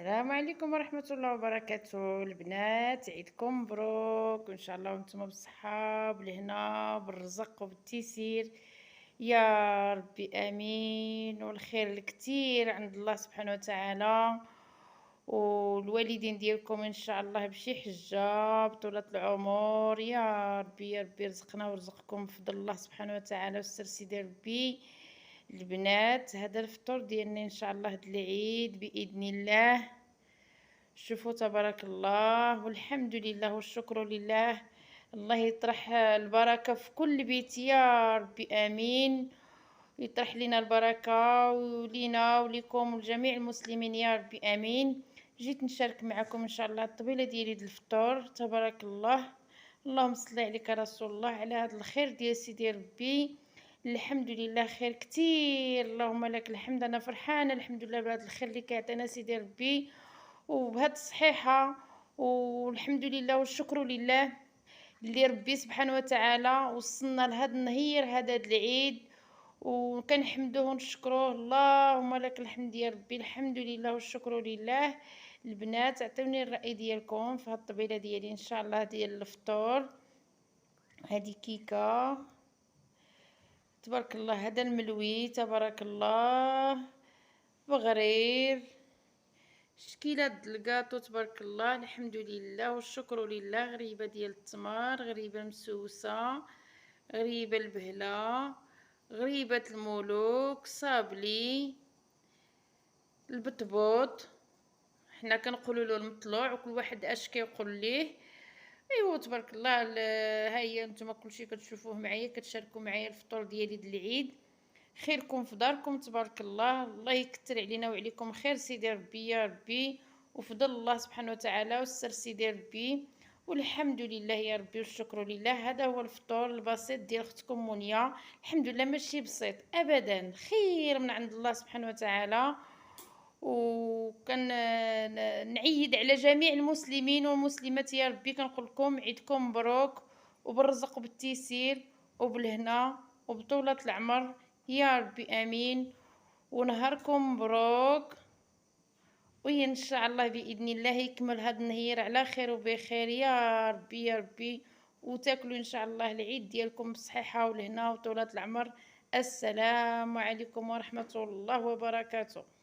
السلام عليكم ورحمة الله وبركاته البنات، عيدكم مبروك وإن شاء الله وانتم بالصحة بالهنا بالرزق وبالتيسير يا ربي آمين. والخير الكتير عند الله سبحانه وتعالى، والوالدين ديالكم إن شاء الله بشي حجة بطولة العمر يا ربي يا ربي، رزقنا ورزقكم بفضل الله سبحانه وتعالى والسر سيدي ربي. البنات هذا الفطور ديالنا إن شاء الله هاد العيد بإذن الله. شوفوا تبارك الله والحمد لله والشكر لله. الله يطرح البركة في كل بيت يا ربي آمين. يطرح لنا البركة ولينا وليكم ولجميع المسلمين يا ربي آمين. جيت نشارك معكم إن شاء الله الطبيلة ديالي د الفطور تبارك الله. اللهم صل عليك يا رسول الله على هذا الخير ديال سيدي ربي. الحمد لله خير كتير، اللهم لك الحمد. انا فرحانه الحمد لله بهذا الخير اللي كيعطينا سيدي ربي وبهذه الصحيحه، والحمد لله والشكر لله اللي ربي سبحانه وتعالى وصلنا لهذا النهير هذا العيد، وكنحمدوه ونشكروه. اللهم لك الحمد يا ربي، الحمد لله والشكر لله. البنات عطيوني الرأي ديالكم في هاد الطبيله ديالي ان شاء الله ديال الفطور. هذه كيكه تبارك الله، هذا الملوي تبارك الله بغرير، شكيلة الكاطو تبارك الله الحمد لله والشكر لله. غريبة ديال التمر، غريبة مسوسة، غريبة البهلة، غريبة الملوك، صابلي، البطبوط حنا كنقولوا له المطلوع وكل واحد اش كيقول ليه. ايوا تبارك الله. ها هي نتوما كلشي كتشوفوه معايا، كتشاركوا معايا الفطور ديالي د العيد. خيركم في داركم تبارك الله، الله يكثر علينا وعليكم خير سيدي ربي يا ربي، وفضل الله سبحانه وتعالى والسر سيدي ربي. والحمد لله يا ربي والشكر لله. هذا هو الفطور البسيط ديال اختكم منيا. الحمد لله ماشي بسيط ابدا، خير من عند الله سبحانه وتعالى. وكان نعيد على جميع المسلمين والمسلمات يا ربي، كنقول لكم عيدكم مبروك وبالرزق وبالتيسير وبالهنا وبطولة العمر يا ربي امين. ونهاركم مبروك، وإن شاء الله بإذن الله يكمل هذا النهير على خير وبخير يا ربي يا ربي، وتاكلوا إن شاء الله العيد ديالكم بصحيحة والهنا وطولة العمر. السلام عليكم ورحمة الله وبركاته.